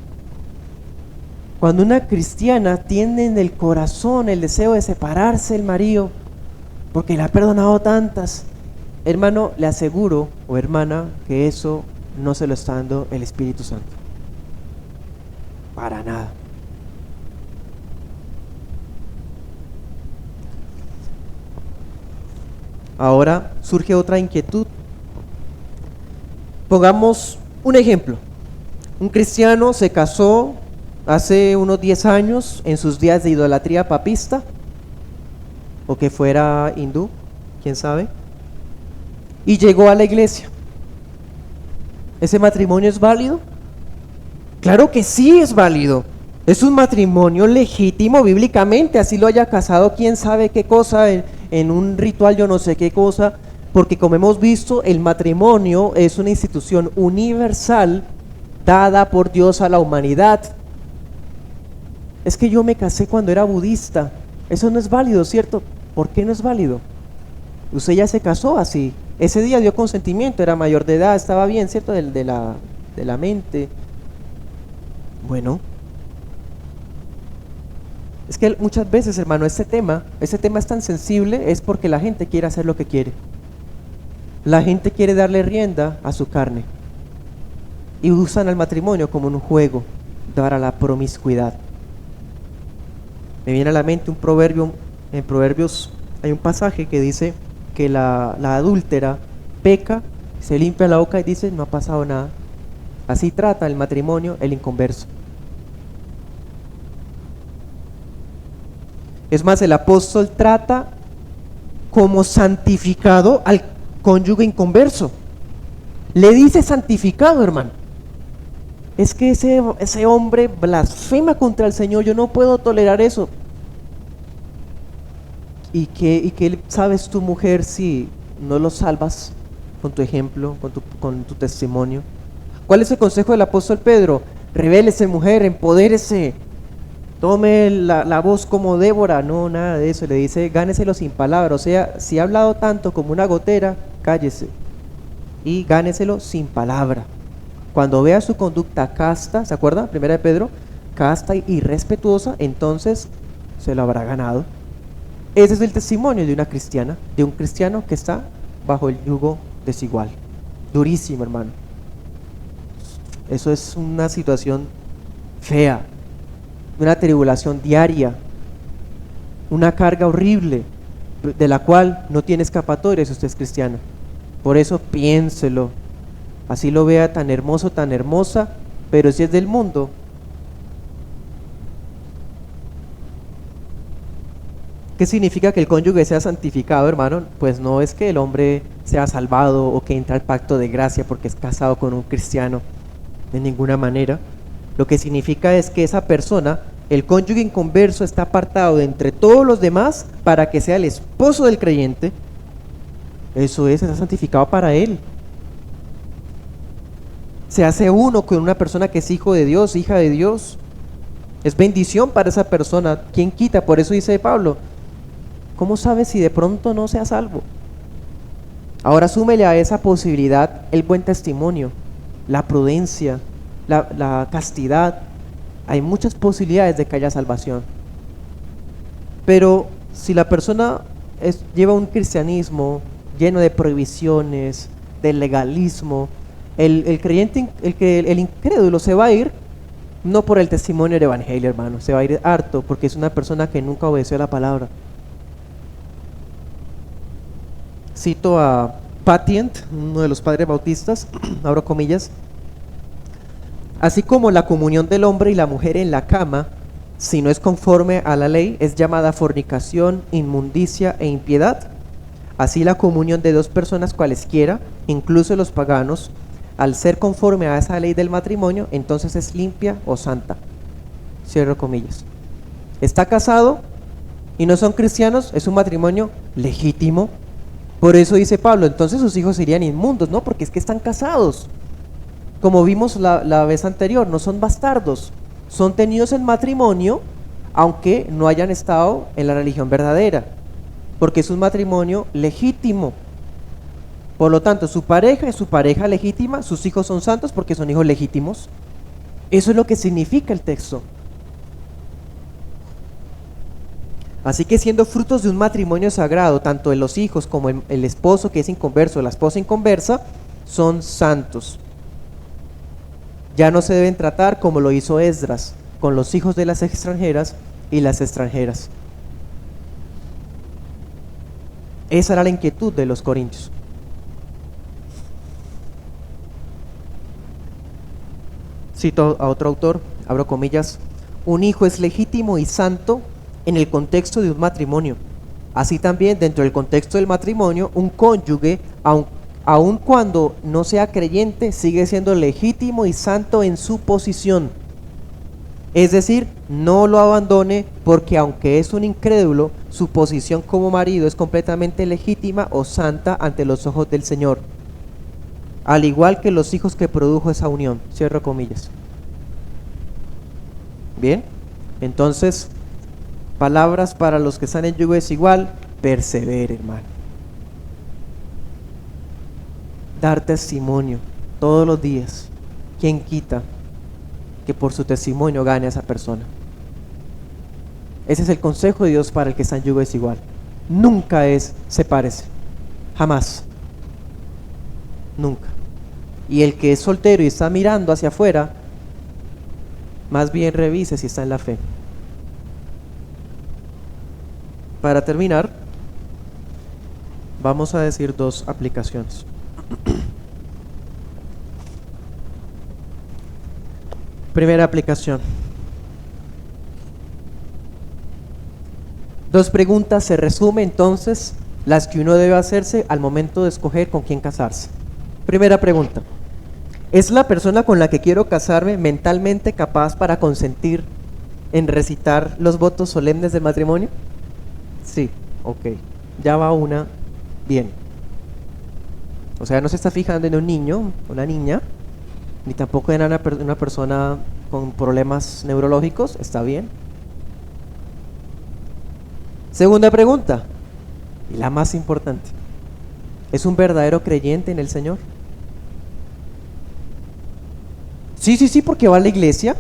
cuando una cristiana tiene en el corazón el deseo de separarse del marido, porque le ha perdonado tantas, hermano, le aseguro, o hermana, que eso no se lo está dando el Espíritu Santo. Para nada. Ahora surge otra inquietud. Pongamos un ejemplo. Un cristiano se casó hace unos 10 años en sus días de idolatría papista, o que fuera hindú, quién sabe, y llegó a la iglesia. ¿Ese matrimonio es válido? Claro que sí es válido. Es un matrimonio legítimo bíblicamente, así lo haya casado quién sabe qué cosa, en un ritual yo no sé qué cosa, porque como hemos visto, el matrimonio es una institución universal dada por Dios a la humanidad. Es que yo me casé cuando era budista, eso no es válido, ¿cierto? ¿Por qué no es válido? Usted ya se casó así, ese día dio consentimiento, era mayor de edad, estaba bien, ¿cierto? De la mente. Bueno, es que muchas veces, hermano, este tema es tan sensible, es porque la gente quiere hacer lo que quiere. La gente quiere darle rienda a su carne y usan al matrimonio como un juego para la promiscuidad. Me viene a la mente un proverbio, en Proverbios hay un pasaje que dice que la adúltera peca, se limpia la boca y dice no ha pasado nada. Así trata el matrimonio el inconverso. Es más, el apóstol trata como santificado al cónyuge inconverso. Le dice santificado, hermano. Es que ese hombre blasfema contra el Señor, yo no puedo tolerar eso. ¿Y qué sabes tu mujer si no lo salvas con tu ejemplo, con tu testimonio? ¿Cuál es el consejo del apóstol Pedro? Rebélese, mujer, empodérese, tome la voz como Débora. No, nada de eso, le dice gáneselo sin palabras. O sea, si ha hablado tanto como una gotera, cállese y gáneselo sin palabra. Cuando vea su conducta casta, ¿se acuerda? Primera de Pedro, casta y respetuosa, entonces se lo habrá ganado. Ese es el testimonio de una cristiana, de un cristiano que está bajo el yugo desigual. Durísimo, hermano. Eso es una situación fea, una tribulación diaria, una carga horrible, de la cual no tiene escapatoria si usted es cristiano. Por eso piénselo, así lo vea tan hermoso, tan hermosa, pero si es del mundo. ¿Qué significa que el cónyuge sea santificado, hermano? Pues no es que el hombre sea salvado o que entra al pacto de gracia porque es casado con un cristiano, de ninguna manera. Lo que significa es que esa persona, el cónyuge inconverso, está apartado de entre todos los demás para que sea el esposo del creyente. Eso es, está santificado para él. Se hace uno con una persona que es hijo de Dios, hija de Dios. Es bendición para esa persona. ¿Quién quita? Por eso dice Pablo, ¿cómo sabes si de pronto no sea salvo? Ahora súmele a esa posibilidad el buen testimonio, la prudencia, la castidad. Hay muchas posibilidades de que haya salvación. Pero si la persona lleva un cristianismo lleno de prohibiciones, de legalismo, el creyente, el incrédulo se va a ir no por el testimonio del evangelio, hermano, se va a ir harto porque es una persona que nunca obedeció la palabra. Cito a Patient, uno de los padres bautistas, abro comillas: así como la comunión del hombre y la mujer en la cama, si no es conforme a la ley, es llamada fornicación, inmundicia e impiedad, así la comunión de dos personas cualesquiera, incluso los paganos, al ser conforme a esa ley del matrimonio, entonces es limpia o santa. Cierro comillas. Está casado y no son cristianos, es un matrimonio legítimo. Por eso dice Pablo, entonces sus hijos serían inmundos, ¿no? Porque es que están casados. Como vimos la vez anterior, no son bastardos, son tenidos en matrimonio, aunque no hayan estado en la religión verdadera, porque es un matrimonio legítimo. Por lo tanto, su pareja es su pareja legítima, sus hijos son santos porque son hijos legítimos. Eso es lo que significa el texto. Así que siendo frutos de un matrimonio sagrado, tanto de los hijos como el esposo que es inconverso, la esposa inconversa, son santos. Ya no se deben tratar como lo hizo Esdras, con los hijos de las extranjeras y las extranjeras. Esa era la inquietud de los corintios. Cito a otro autor, abro comillas: un hijo es legítimo y santo en el contexto de un matrimonio. Así también, dentro del contexto del matrimonio, un cónyuge, aun cuando no sea creyente, sigue siendo legítimo y santo en su posición. Es decir, no lo abandone, porque aunque es un incrédulo, su posición como marido es completamente legítima o santa ante los ojos del Señor, al igual que los hijos que produjo esa unión. Cierro comillas. Bien, entonces, palabras para los que están en yugo desigual: persevere, hermano. Dar testimonio todos los días. ¿Quién quita que por su testimonio gane a esa persona? Ese es el consejo de Dios para el que está en yugo desigual. Nunca es sepárese, jamás, nunca. Y el que es soltero y está mirando hacia afuera, más bien revise si está en la fe. Para terminar, vamos a decir dos aplicaciones. Primera aplicación. Dos preguntas se resumen entonces las que uno debe hacerse al momento de escoger con quién casarse. Primera pregunta: ¿es la persona con la que quiero casarme mentalmente capaz para consentir en recitar los votos solemnes del matrimonio? Sí, ok, ya va una bien. O sea, no se está fijando en un niño, una niña, ni tampoco en una persona con problemas neurológicos, está bien. Segunda pregunta, y la más importante: ¿es un verdadero creyente en el Señor? Sí, porque va a la iglesia.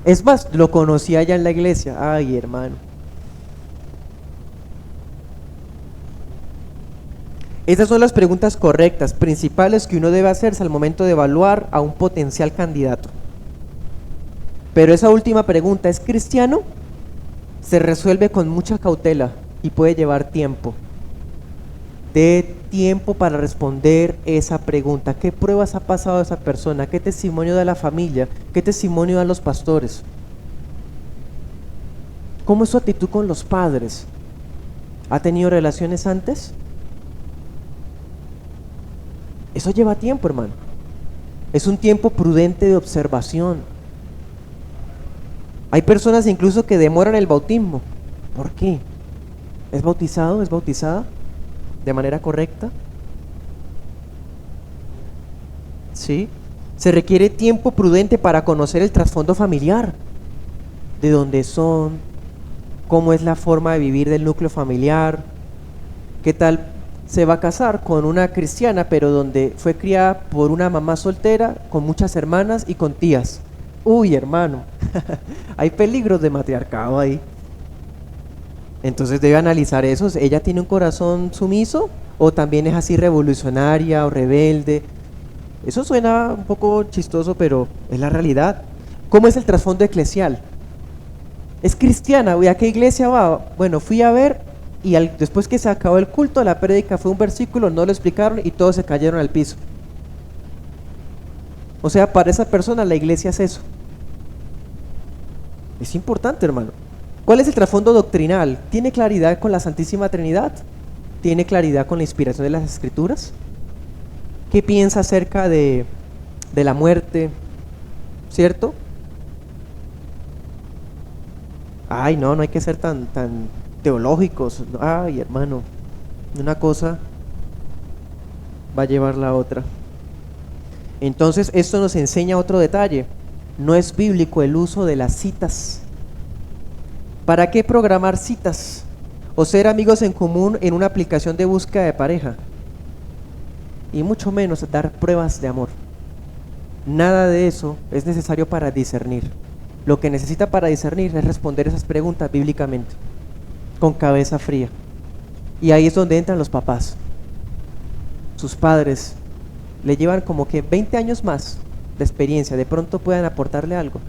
Es más, lo conocí allá en la iglesia. Ay, hermano. Estas son las preguntas correctas, principales, que uno debe hacerse al momento de evaluar a un potencial candidato. Pero esa última pregunta: ¿es cristiano?, se resuelve con mucha cautela y puede llevar tiempo. Dé tiempo para responder esa pregunta. ¿Qué pruebas ha pasado esa persona? ¿Qué testimonio da la familia? ¿Qué testimonio dan los pastores? ¿Cómo es su actitud con los padres? ¿Ha tenido relaciones antes? Eso lleva tiempo, hermano. Es un tiempo prudente de observación. Hay personas incluso que demoran el bautismo. ¿Por qué? ¿Es bautizado? ¿Es bautizada de manera correcta? ¿Sí? Se requiere tiempo prudente para conocer el trasfondo familiar, de dónde son, cómo es la forma de vivir del núcleo familiar, qué tal se va a casar con una cristiana, pero donde fue criada por una mamá soltera, con muchas hermanas y con tías. Uy, hermano, hay peligros de matriarcado ahí. Entonces debe analizar eso. ¿Ella tiene un corazón sumiso o también es así revolucionaria o rebelde? Eso suena un poco chistoso, pero es la realidad. ¿Cómo es el trasfondo eclesial? ¿Es cristiana? ¿A qué iglesia va? Bueno, fui a ver, y después que se acabó el culto, la prédica fue un versículo, no lo explicaron y todos se cayeron al piso. O sea, para esa persona la iglesia es eso. Es importante, hermano. ¿Cuál es el trasfondo doctrinal? ¿Tiene claridad con la Santísima Trinidad? ¿Tiene claridad con la inspiración de las Escrituras? ¿Qué piensa acerca de la muerte? ¿Cierto? Ay, no hay que ser tan teológicos. Ay, hermano, una cosa va a llevar la otra. Entonces, esto nos enseña otro detalle. No es bíblico el uso de las citas. ¿Para qué programar citas? O ser amigos en común en una aplicación de búsqueda de pareja. Y mucho menos dar pruebas de amor. Nada de eso es necesario para discernir. Lo que necesita para discernir es responder esas preguntas bíblicamente, con cabeza fría. Y ahí es donde entran los papás. Sus padres le llevan como que 20 años más de experiencia, de pronto puedan aportarle algo.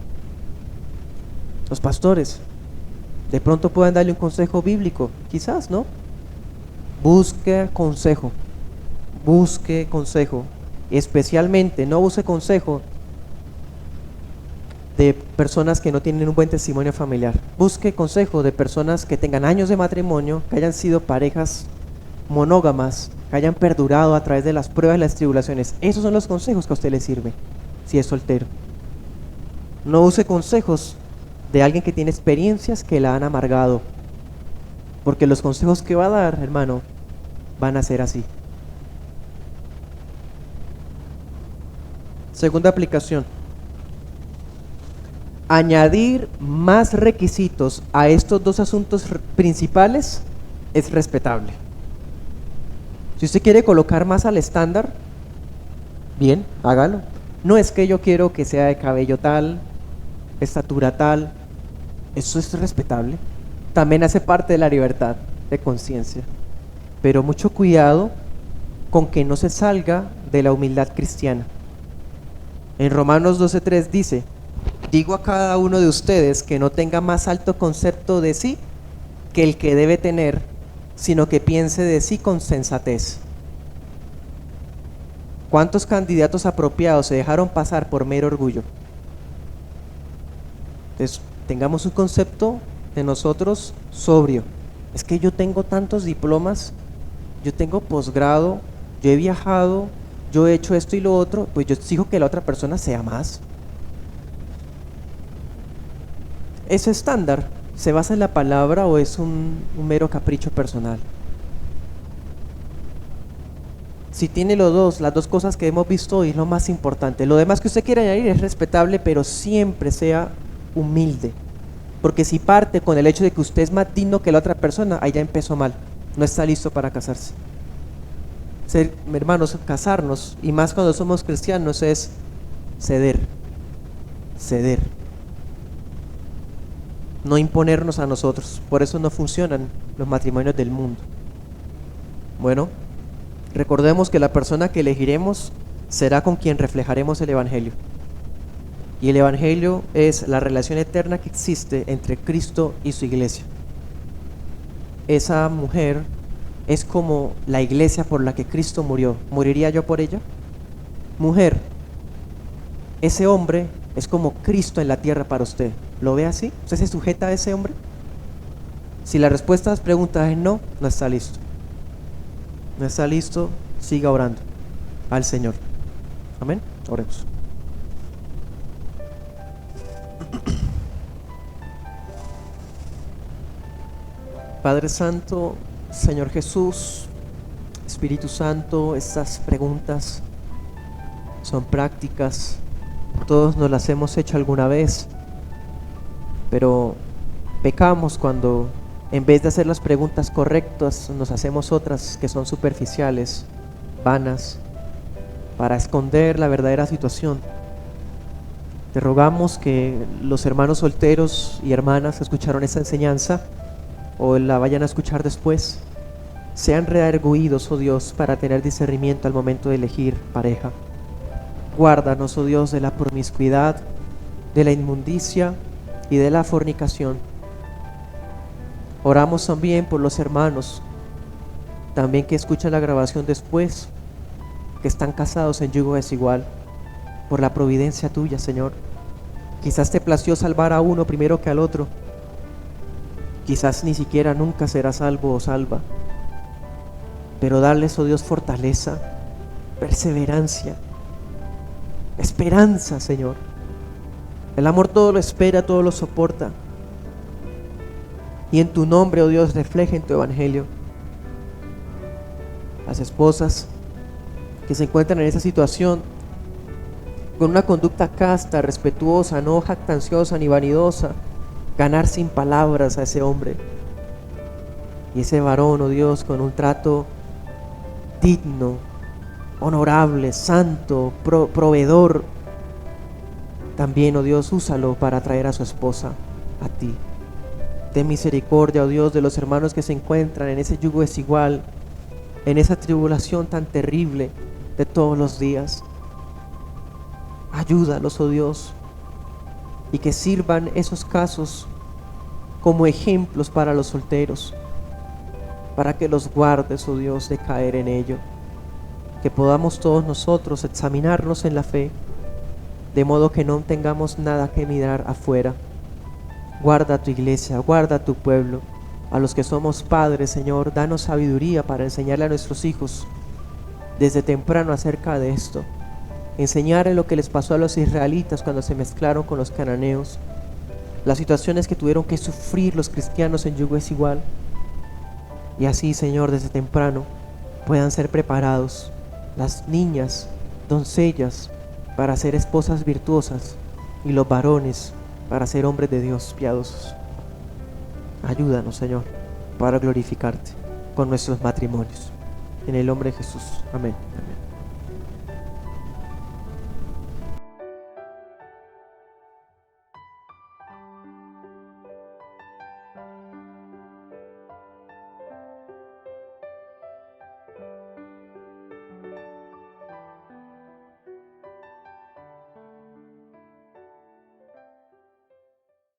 Los pastores de pronto puedan darle un consejo bíblico, quizás, ¿no? Busque consejo, busque consejo. Especialmente no busque consejo de personas que no tienen un buen testimonio familiar. Busque consejo de personas que tengan años de matrimonio, que hayan sido parejas monógamas, que hayan perdurado a través de las pruebas y las tribulaciones. Esos son los consejos que a usted le sirve si es soltero. No use consejos de alguien que tiene experiencias que la han amargado, porque los consejos que va a dar, hermano, van a ser así. Segunda aplicación: añadir más requisitos a estos dos asuntos principales es respetable. Si usted quiere colocar más al estándar, bien, hágalo. No es que yo quiero que sea de cabello tal, estatura tal, eso es respetable. También hace parte de la libertad de conciencia. Pero mucho cuidado con que no se salga de la humildad cristiana. En Romanos 12:3 dice: digo a cada uno de ustedes que no tenga más alto concepto de sí que el que debe tener, sino que piense de sí con sensatez. ¿Cuántos candidatos apropiados se dejaron pasar por mero orgullo? Entonces, tengamos un concepto de nosotros sobrio. Es que yo tengo tantos diplomas, yo tengo posgrado, yo he viajado, yo he hecho esto y lo otro, pues yo exijo que la otra persona sea más. ¿Ese estándar se basa en la palabra o es un mero capricho personal? Si tiene las dos cosas que hemos visto hoy, es lo más importante. Lo demás que usted quiera añadir es respetable, pero siempre sea humilde. Porque si parte con el hecho de que usted es más digno que la otra persona, ahí ya empezó mal. No está listo para casarse. Hermanos, casarnos, y más cuando somos cristianos, es ceder. Ceder. No imponernos a nosotros. Por eso no funcionan los matrimonios del mundo. Bueno, recordemos que la persona que elegiremos será con quien reflejaremos el Evangelio. Y el Evangelio es la relación eterna que existe entre Cristo y su iglesia. Esa mujer es como la iglesia por la que Cristo murió. ¿Moriría yo por ella? Mujer, ese hombre es como Cristo en la tierra para usted. ¿Lo ve así? ¿Usted se sujeta a ese hombre? Si la respuesta a las preguntas es no, no está listo. No está listo, siga orando al Señor. Amén. Oremos. Padre Santo, Señor Jesús, Espíritu Santo, estas preguntas son prácticas. Todos nos las hemos hecho alguna vez, pero pecamos cuando en vez de hacer las preguntas correctas nos hacemos otras que son superficiales, vanas, para esconder la verdadera situación. Te rogamos que los hermanos solteros y hermanas que escucharon esta enseñanza o la vayan a escuchar después, sean redarguidos, oh Dios, para tener discernimiento al momento de elegir pareja. Guárdanos, oh Dios, de la promiscuidad, de la inmundicia y de la fornicación. Oramos también por los hermanos, también que escuchan la grabación después, que están casados en yugo desigual, por la providencia tuya, Señor. Quizás te plació salvar a uno primero que al otro. Quizás ni siquiera nunca será salvo o salva. Pero darles, oh Dios, fortaleza, perseverancia, esperanza, Señor. El amor todo lo espera, todo lo soporta. Y en tu nombre, oh Dios, refleja en tu evangelio. Las esposas que se encuentran en esa situación, con una conducta casta, respetuosa, no jactanciosa ni vanidosa, ganar sin palabras a ese hombre. Y ese varón, oh Dios, con un trato digno, honorable, santo, proveedor. También, oh Dios, úsalo para traer a su esposa a ti. Ten misericordia, oh Dios, de los hermanos que se encuentran en ese yugo desigual, en esa tribulación tan terrible de todos los días. Ayúdalos, oh Dios, y que sirvan esos casos como ejemplos para los solteros. para que los guardes, oh Dios, de caer en ello. Que podamos todos nosotros examinarnos en la fe, de modo que no tengamos nada que mirar afuera. Guarda tu iglesia, guarda tu pueblo. A los que somos padres, Señor, danos sabiduría para enseñarle a nuestros hijos desde temprano acerca de esto. Enseñarle lo que les pasó a los israelitas cuando se mezclaron con los cananeos, las situaciones que tuvieron que sufrir los cristianos en yugo desigual. Y así, Señor, desde temprano puedan ser preparados las niñas, doncellas, para ser esposas virtuosas, y los varones para ser hombres de Dios piadosos. Ayúdanos, Señor, para glorificarte con nuestros matrimonios. En el nombre de Jesús. Amén. Amén.